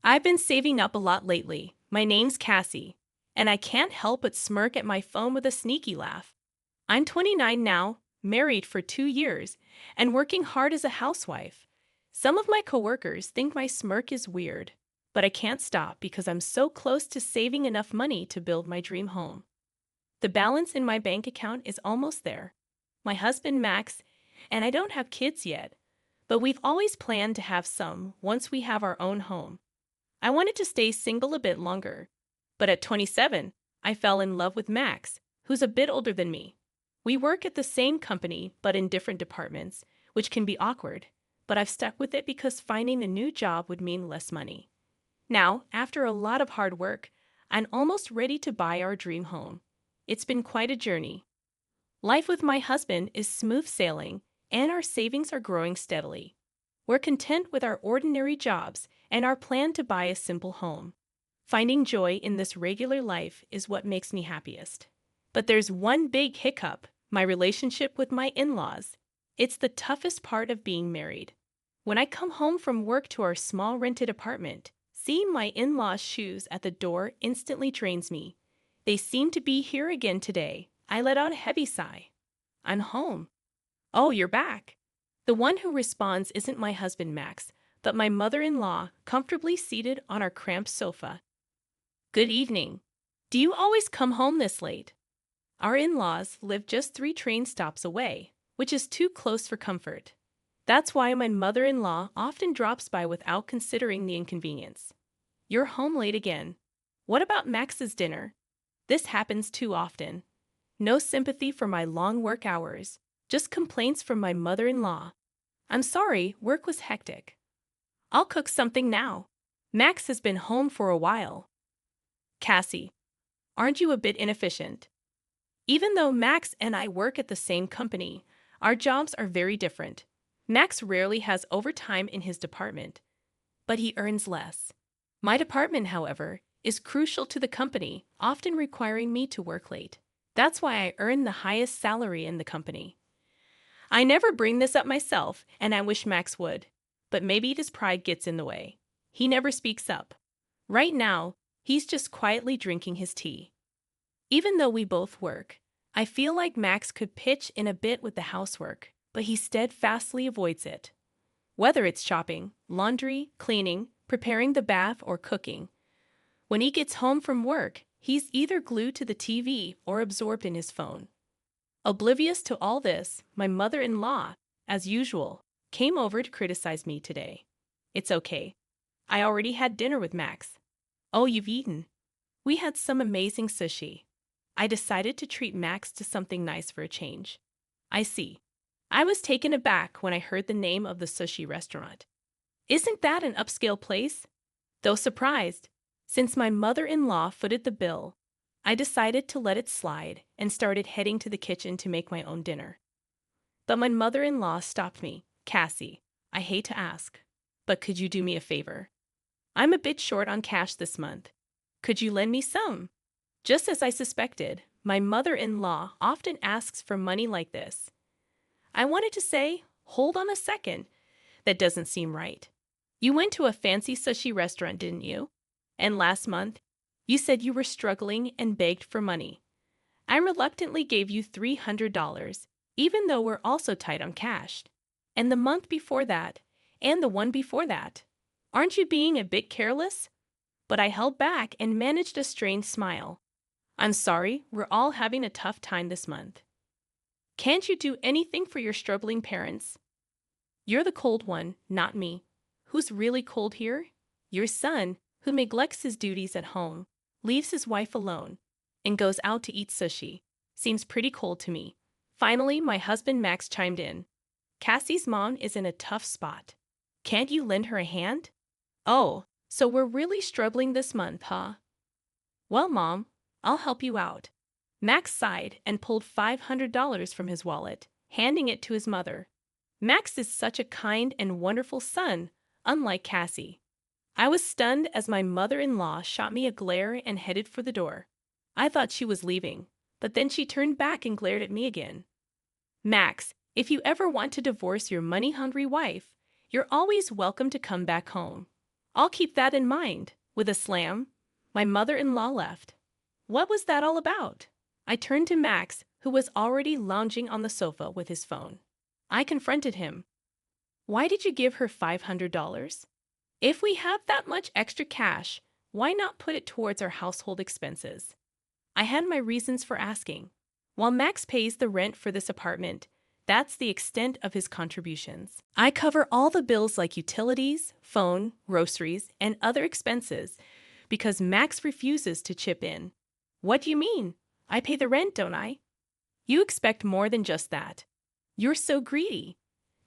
I've been saving up a lot lately. My name's Cassie, and I can't help but smirk at my phone with a sneaky laugh. I'm 29 now, married for 2 years, and working hard as a housewife. Some of my coworkers think my smirk is weird, but I can't stop because I'm so close to saving enough money to build my dream home. The balance in my bank account is almost there. My husband, Max, and I don't have kids yet, but we've always planned to have some once we have our own home. I wanted to stay single a bit longer, but at 27, I fell in love with Max, who's a bit older than me. We work at the same company but in different departments, which can be awkward, but I've stuck with it because finding a new job would mean less money. Now, after a lot of hard work, I'm almost ready to buy our dream home. It's been quite a journey. Life with my husband is smooth sailing, and our savings are growing steadily. We're content with our ordinary jobs and our plan to buy a simple home. Finding joy in this regular life is what makes me happiest. But there's one big hiccup: my relationship with my in-laws. It's the toughest part of being married. When I come home from work to our small rented apartment, seeing my in-laws' shoes at the door instantly drains me. They seem to be here again today. I let out a heavy sigh. I'm home. Oh, you're back. The one who responds isn't my husband, Max, but my mother-in-law, comfortably seated on our cramped sofa. Good evening. Do you always come home this late? Our in-laws live just 3 train stops away, which is too close for comfort. That's why my mother-in-law often drops by without considering the inconvenience. You're home late again. What about Max's dinner? This happens too often. No sympathy for my long work hours, just complaints from my mother-in-law. I'm sorry, work was hectic. I'll cook something now. Max has been home for a while. Cassie, aren't you a bit inefficient? Even though Max and I work at the same company, our jobs are very different. Max rarely has overtime in his department, but he earns less. My department, however, is crucial to the company, often requiring me to work late. That's why I earn the highest salary in the company. I never bring this up myself, and I wish Max would, but maybe his pride gets in the way. He never speaks up. Right now, he's just quietly drinking his tea. Even though we both work, I feel like Max could pitch in a bit with the housework, but he steadfastly avoids it. Whether it's shopping, laundry, cleaning, preparing the bath, or cooking, when he gets home from work, he's either glued to the TV or absorbed in his phone. Oblivious to all this, my mother-in-law, as usual, came over to criticize me today. It's okay. I already had dinner with Max. Oh, you've eaten? We had some amazing sushi. I decided to treat Max to something nice for a change. I see. I was taken aback when I heard the name of the sushi restaurant. Isn't that an upscale place? Though surprised, since my mother-in-law footed the bill, I decided to let it slide and started heading to the kitchen to make my own dinner. But my mother-in-law stopped me. Cassie, I hate to ask, but could you do me a favor? I'm a bit short on cash this month. Could you lend me some? Just as I suspected, my mother-in-law often asks for money like this. I wanted to say, hold on a second. That doesn't seem right. You went to a fancy sushi restaurant, didn't you? And last month, you said you were struggling and begged for money. I reluctantly gave you $300, even though we're also tight on cash. And the month before that, and the one before that. Aren't you being a bit careless? But I held back and managed a strained smile. I'm sorry, we're all having a tough time this month. Can't you do anything for your struggling parents? You're the cold one, not me. Who's really cold here? Your son, who neglects his duties at home, leaves his wife alone, and goes out to eat sushi. Seems pretty cold to me. Finally, my husband Max chimed in. Cassie's mom is in a tough spot. Can't you lend her a hand? Oh, so we're really struggling this month, huh? Well, Mom, I'll help you out. Max sighed and pulled $500 from his wallet, handing it to his mother. Max is such a kind and wonderful son, unlike Cassie. I was stunned as my mother-in-law shot me a glare and headed for the door. I thought she was leaving, but then she turned back and glared at me again. Max, if you ever want to divorce your money-hungry wife, you're always welcome to come back home. I'll keep that in mind. With a slam, my mother-in-law left. What was that all about? I turned to Max, who was already lounging on the sofa with his phone. I confronted him. Why did you give her $500? If we have that much extra cash, why not put it towards our household expenses? I had my reasons for asking. While Max pays the rent for this apartment, that's the extent of his contributions. I cover all the bills like utilities, phone, groceries, and other expenses because Max refuses to chip in. What do you mean? I pay the rent, don't I? You expect more than just that. You're so greedy.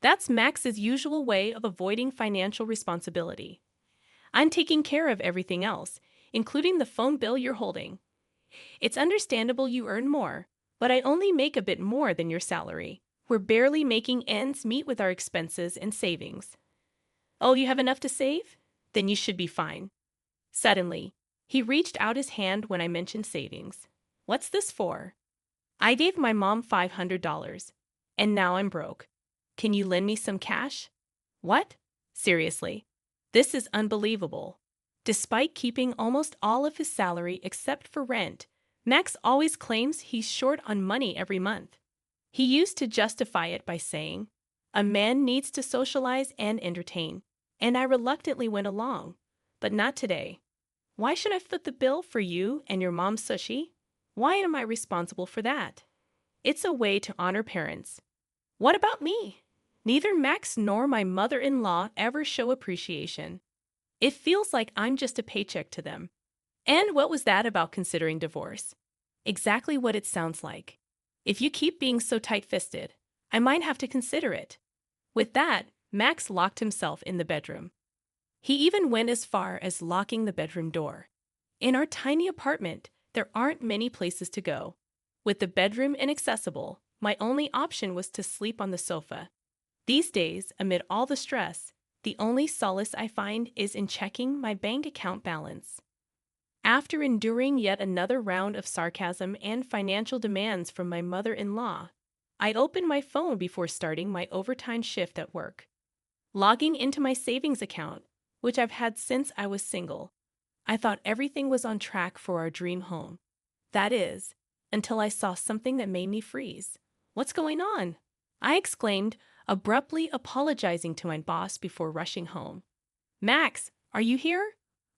That's Max's usual way of avoiding financial responsibility. I'm taking care of everything else, including the phone bill you're holding. It's understandable you earn more, but I only make a bit more than your salary. We're barely making ends meet with our expenses and savings. Oh, you have enough to save? Then you should be fine. Suddenly, he reached out his hand when I mentioned savings. What's this for? I gave my mom $500, and now I'm broke. Can you lend me some cash? What? Seriously, this is unbelievable. Despite keeping almost all of his salary except for rent, Max always claims he's short on money every month. He used to justify it by saying, "A man needs to socialize and entertain," and I reluctantly went along. But not today. Why should I foot the bill for you and your mom's sushi? Why am I responsible for that? It's a way to honor parents. What about me? Neither Max nor my mother-in-law ever show appreciation. It feels like I'm just a paycheck to them. And what was that about considering divorce? Exactly what it sounds like. If you keep being so tight-fisted, I might have to consider it. With that, Max locked himself in the bedroom. He even went as far as locking the bedroom door. In our tiny apartment, there aren't many places to go. With the bedroom inaccessible, my only option was to sleep on the sofa. These days, amid all the stress, the only solace I find is in checking my bank account balance. After enduring yet another round of sarcasm and financial demands from my mother-in-law, I opened my phone before starting my overtime shift at work. Logging into my savings account, which I've had since I was single, I thought everything was on track for our dream home. That is, until I saw something that made me freeze. What's going on? I exclaimed, abruptly apologizing to my boss before rushing home. Max, are you here?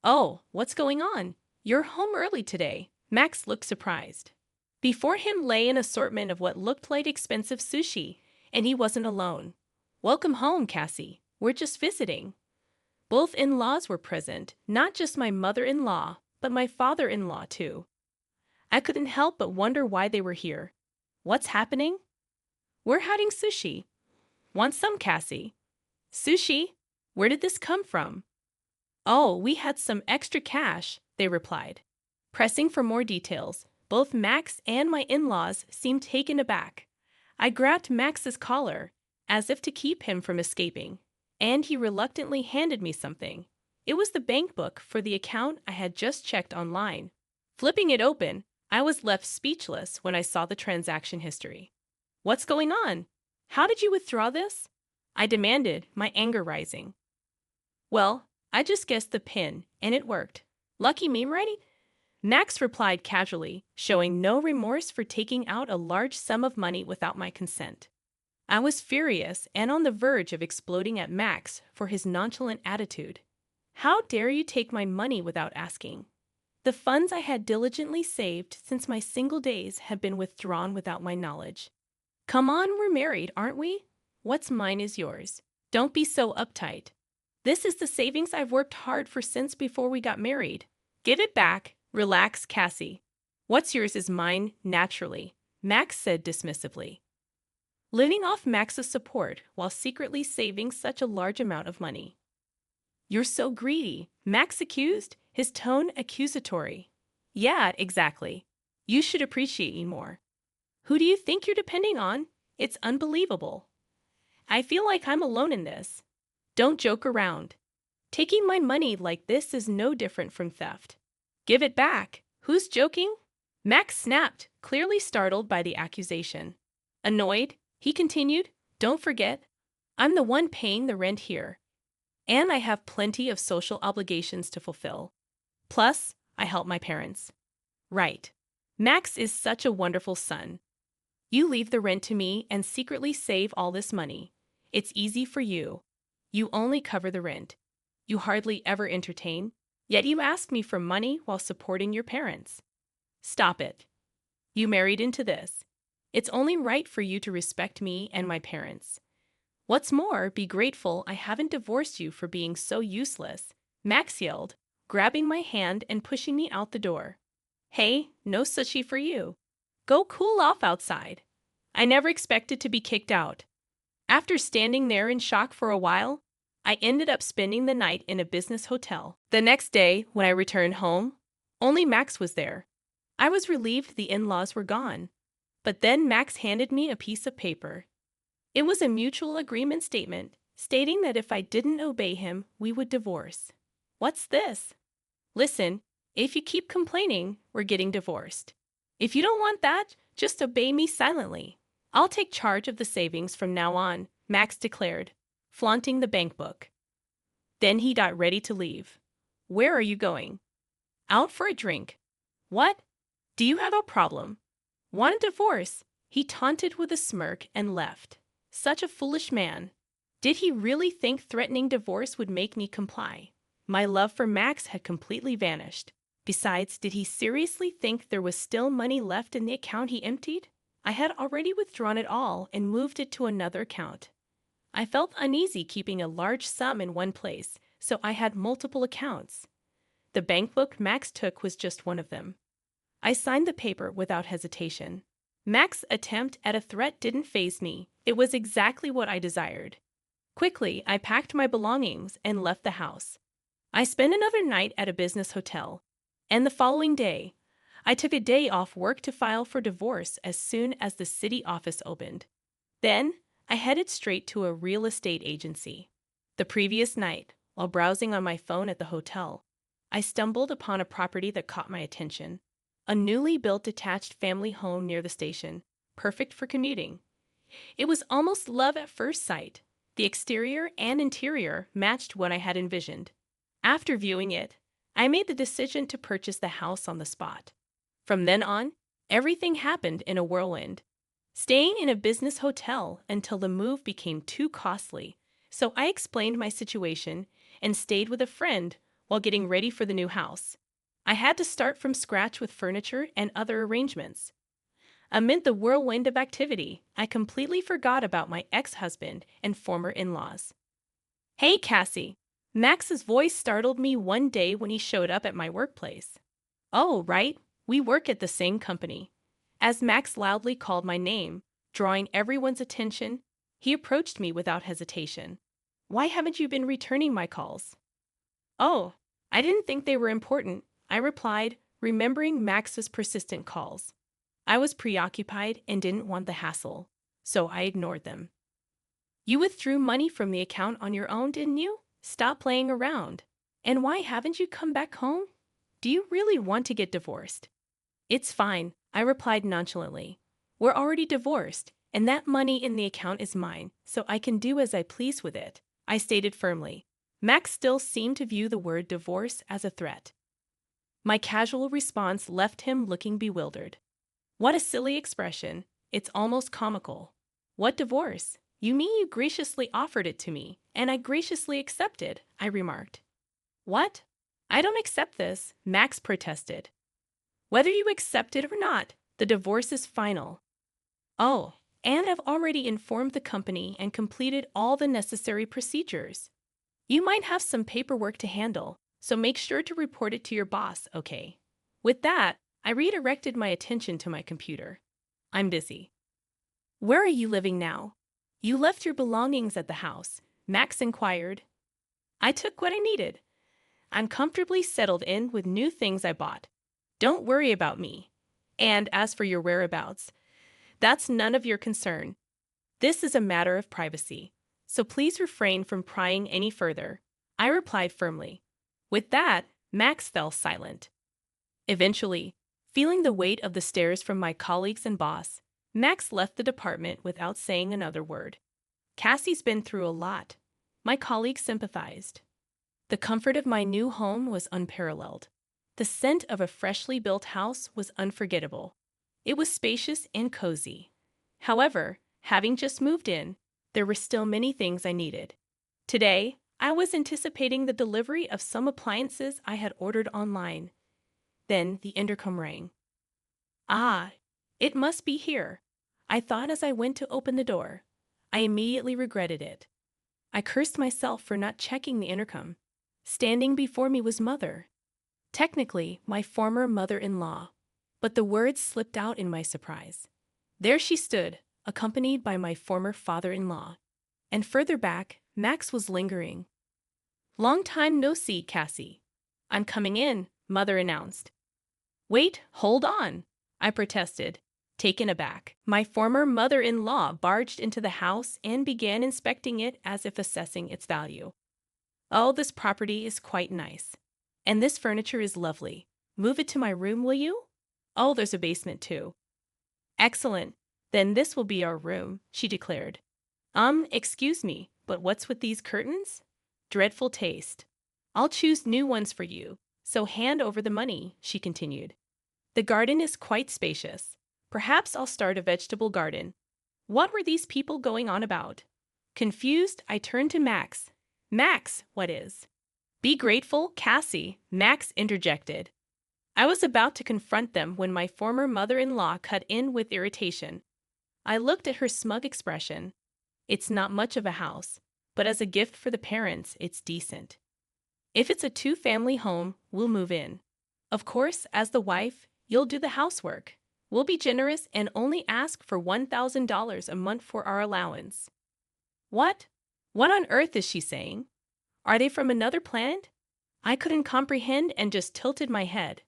Oh, what's going on? You're home early today. Max looked surprised. Before him lay an assortment of what looked like expensive sushi, and he wasn't alone. Welcome home, Cassie. We're just visiting. Both in-laws were present, not just my mother-in-law, but my father-in-law too. I couldn't help but wonder why they were here. What's happening? We're having sushi. Want some, Cassie? Sushi? Where did this come from? Oh, we had some extra cash, they replied. Pressing for more details, both Max and my in-laws seemed taken aback. I grabbed Max's collar, as if to keep him from escaping, and he reluctantly handed me something. It was the bank book for the account I had just checked online. Flipping it open, I was left speechless when I saw the transaction history. What's going on? How did you withdraw this? I demanded, my anger rising. Well, I just guessed the PIN, and it worked. Lucky me, right? Max replied casually, showing no remorse for taking out a large sum of money without my consent. I was furious and on the verge of exploding at Max for his nonchalant attitude. How dare you take my money without asking? The funds I had diligently saved since my single days had been withdrawn without my knowledge. Come on, we're married, aren't we? What's mine is yours. Don't be so uptight. This is the savings I've worked hard for since before we got married. Give it back. Relax, Cassie. What's yours is mine, naturally, Max said dismissively. Living off Max's support while secretly saving such a large amount of money. You're so greedy, Max accused, his tone accusatory. Yeah, exactly. You should appreciate me more. Who do you think you're depending on? It's unbelievable. I feel like I'm alone in this. Don't joke around. Taking my money like this is no different from theft. Give it back. Who's joking? Max snapped, clearly startled by the accusation. Annoyed, he continued, Don't forget, I'm the one paying the rent here. And I have plenty of social obligations to fulfill. Plus, I help my parents. Right. Max is such a wonderful son. You leave the rent to me and secretly save all this money. It's easy for you. You only cover the rent. You hardly ever entertain, yet you ask me for money while supporting your parents. Stop it. You married into this. It's only right for you to respect me and my parents. What's more, be grateful I haven't divorced you for being so useless, Max yelled, grabbing my hand and pushing me out the door. Hey, no sushi for you. Go cool off outside. I never expected to be kicked out. After standing there in shock for a while, I ended up spending the night in a business hotel. The next day, when I returned home, only Max was there. I was relieved the in-laws were gone. But then Max handed me a piece of paper. It was a mutual agreement statement, stating that if I didn't obey him, we would divorce. What's this? Listen, if you keep complaining, we're getting divorced. If you don't want that, just obey me silently. I'll take charge of the savings from now on, Max declared, flaunting the bank book. Then he got ready to leave. Where are you going? Out for a drink. What? Do you have a problem? Want a divorce? He taunted with a smirk and left. Such a foolish man. Did he really think threatening divorce would make me comply? My love for Max had completely vanished. Besides, did he seriously think there was still money left in the account he emptied? I had already withdrawn it all and moved it to another account. I felt uneasy keeping a large sum in one place, so I had multiple accounts. The bank book Max took was just one of them. I signed the paper without hesitation. Max's attempt at a threat didn't faze me. It was exactly what I desired. Quickly, I packed my belongings and left the house. I spent another night at a business hotel, and the following day, I took a day off work to file for divorce as soon as the city office opened. Then, I headed straight to a real estate agency. The previous night, while browsing on my phone at the hotel, I stumbled upon a property that caught my attention. A newly built detached family home near the station, perfect for commuting. It was almost love at first sight. The exterior and interior matched what I had envisioned. After viewing it, I made the decision to purchase the house on the spot. From then on, everything happened in a whirlwind. Staying in a business hotel until the move became too costly, so I explained my situation and stayed with a friend while getting ready for the new house. I had to start from scratch with furniture and other arrangements. Amid the whirlwind of activity, I completely forgot about my ex-husband and former in-laws. Hey, Cassie! Max's voice startled me one day when he showed up at my workplace. Oh, right, we work at the same company. As Max loudly called my name, drawing everyone's attention, he approached me without hesitation. Why haven't you been returning my calls? Oh, I didn't think they were important, I replied, remembering Max's persistent calls. I was preoccupied and didn't want the hassle, so I ignored them. You withdrew money from the account on your own, didn't you? Stop playing around. And why haven't you come back home? Do you really want to get divorced? It's fine, I replied nonchalantly. We're already divorced, and that money in the account is mine, so I can do as I please with it, I stated firmly. Max still seemed to view the word divorce as a threat. My casual response left him looking bewildered. What a silly expression. It's almost comical. What divorce? You mean you graciously offered it to me, and I graciously accepted, I remarked. What? I don't accept this, Max protested. Whether you accept it or not, the divorce is final. Oh, and I've already informed the company and completed all the necessary procedures. You might have some paperwork to handle, so make sure to report it to your boss, okay? With that, I redirected my attention to my computer. I'm busy. Where are you living now? You left your belongings at the house, Max inquired. I took what I needed. I'm comfortably settled in with new things I bought. Don't worry about me. And as for your whereabouts, that's none of your concern. This is a matter of privacy, so please refrain from prying any further, I replied firmly. With that, Max fell silent. Eventually, feeling the weight of the stares from my colleagues and boss, Max left the department without saying another word. Cassie's been through a lot. My colleagues sympathized. The comfort of my new home was unparalleled. The scent of a freshly built house was unforgettable. It was spacious and cozy. However, having just moved in, there were still many things I needed. Today, I was anticipating the delivery of some appliances I had ordered online. Then the intercom rang. Ah, it must be here, I thought as I went to open the door. I immediately regretted it. I cursed myself for not checking the intercom. Standing before me was Mother. Technically, my former mother-in-law, but the words slipped out in my surprise. There she stood, accompanied by my former father-in-law. And further back, Max was lingering. "Long time no see, Cassie. I'm coming in," Mother announced. "Wait, hold on," I protested, taken aback. My former mother-in-law barged into the house and began inspecting it as if assessing its value. "Oh, this property is quite nice. And this furniture is lovely. Move it to my room, will you? Oh, there's a basement too." "Excellent. Then this will be our room," she declared. Excuse me, but what's with these curtains? Dreadful taste. I'll choose new ones for you, so hand over the money," she continued. "The garden is quite spacious. Perhaps I'll start a vegetable garden." What were these people going on about? Confused, I turned to Max. "Max, what is?" "Be grateful, Cassie," Max interjected. I was about to confront them when my former mother-in-law cut in with irritation. I looked at her smug expression. "It's not much of a house, but as a gift for the parents, it's decent. If it's a two-family home, we'll move in. Of course, as the wife, you'll do the housework. We'll be generous and only ask for $1,000 a month for our allowance." What? What on earth is she saying? Are they from another planet? I couldn't comprehend and just tilted my head.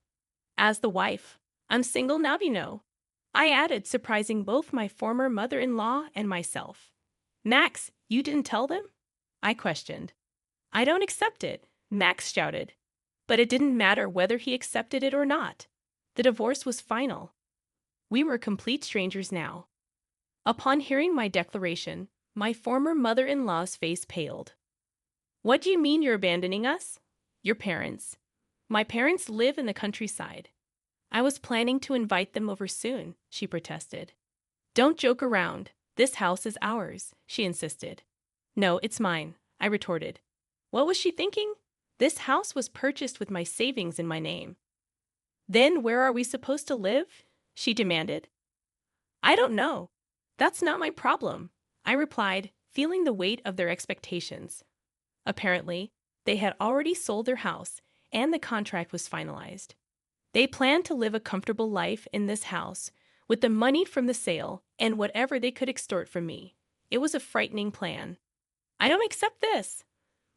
"As the wife, I'm single now, you know," I added, surprising both my former mother-in-law and myself. "Max, you didn't tell them?" I questioned. "I don't accept it," Max shouted. But it didn't matter whether he accepted it or not. The divorce was final. We were complete strangers now. Upon hearing my declaration, my former mother-in-law's face paled. "What do you mean you're abandoning us?" "Your parents. My parents live in the countryside. I was planning to invite them over soon," she protested. "Don't joke around. This house is ours," she insisted. "No, it's mine," I retorted. What was she thinking? This house was purchased with my savings in my name. "Then where are we supposed to live?" she demanded. "I don't know. That's not my problem," I replied, feeling the weight of their expectations. Apparently, they had already sold their house, and the contract was finalized. They planned to live a comfortable life in this house with the money from the sale and whatever they could extort from me. It was a frightening plan. "I don't accept this,"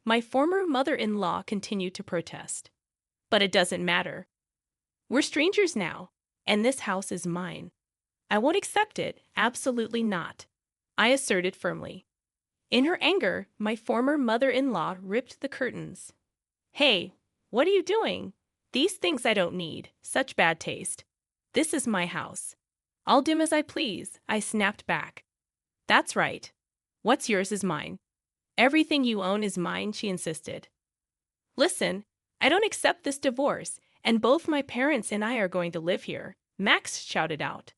my former mother-in-law continued to protest. "But it doesn't matter. We're strangers now, and this house is mine. I won't accept it, absolutely not," I asserted firmly. In her anger, my former mother-in-law ripped the curtains. "Hey, what are you doing? These things I don't need. Such bad taste. This is my house. I'll do as I please," I snapped back. "That's right. What's yours is mine. Everything you own is mine," she insisted. "Listen, I don't accept this divorce, and both my parents and I are going to live here," Max shouted out.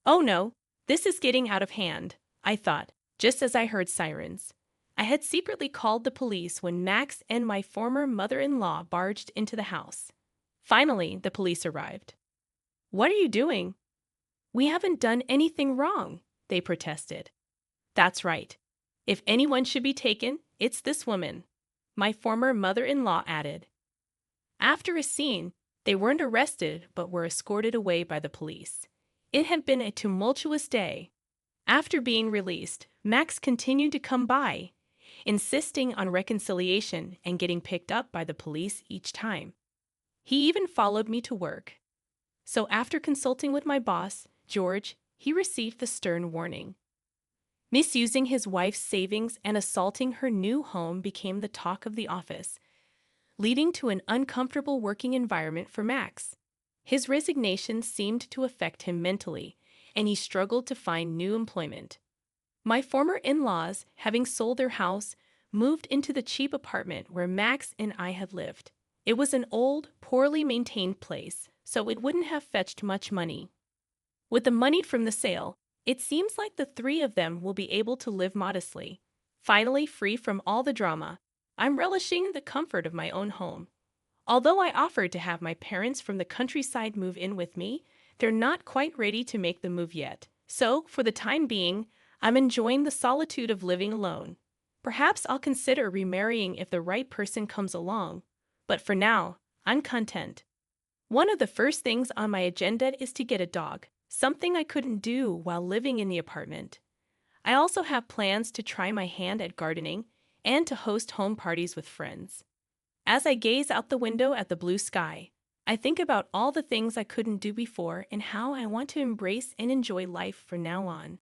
"Oh no, this is getting out of hand," I thought, just as I heard sirens. I had secretly called the police when Max and my former mother-in-law barged into the house. Finally, the police arrived. "What are you doing?" "We haven't done anything wrong," they protested. "That's right. If anyone should be taken, it's this woman," my former mother-in-law added. After a scene, they weren't arrested but were escorted away by the police. It had been a tumultuous day. After being released, Max continued to come by, insisting on reconciliation and getting picked up by the police each time. He even followed me to work. So after consulting with my boss, George, he received the stern warning. Misusing his wife's savings and assaulting her new home became the talk of the office, leading to an uncomfortable working environment for Max. His resignation seemed to affect him mentally, and he struggled to find new employment. My former in-laws, having sold their house, moved into the cheap apartment where Max and I had lived. It was an old, poorly maintained place, so it wouldn't have fetched much money. With the money from the sale, it seems like the three of them will be able to live modestly. Finally, free from all the drama, I'm relishing the comfort of my own home. Although I offered to have my parents from the countryside move in with me, they're not quite ready to make the move yet. So, for the time being, I'm enjoying the solitude of living alone. Perhaps I'll consider remarrying if the right person comes along. But for now, I'm content. One of the first things on my agenda is to get a dog, something I couldn't do while living in the apartment. I also have plans to try my hand at gardening and to host home parties with friends. As I gaze out the window at the blue sky, I think about all the things I couldn't do before and how I want to embrace and enjoy life from now on.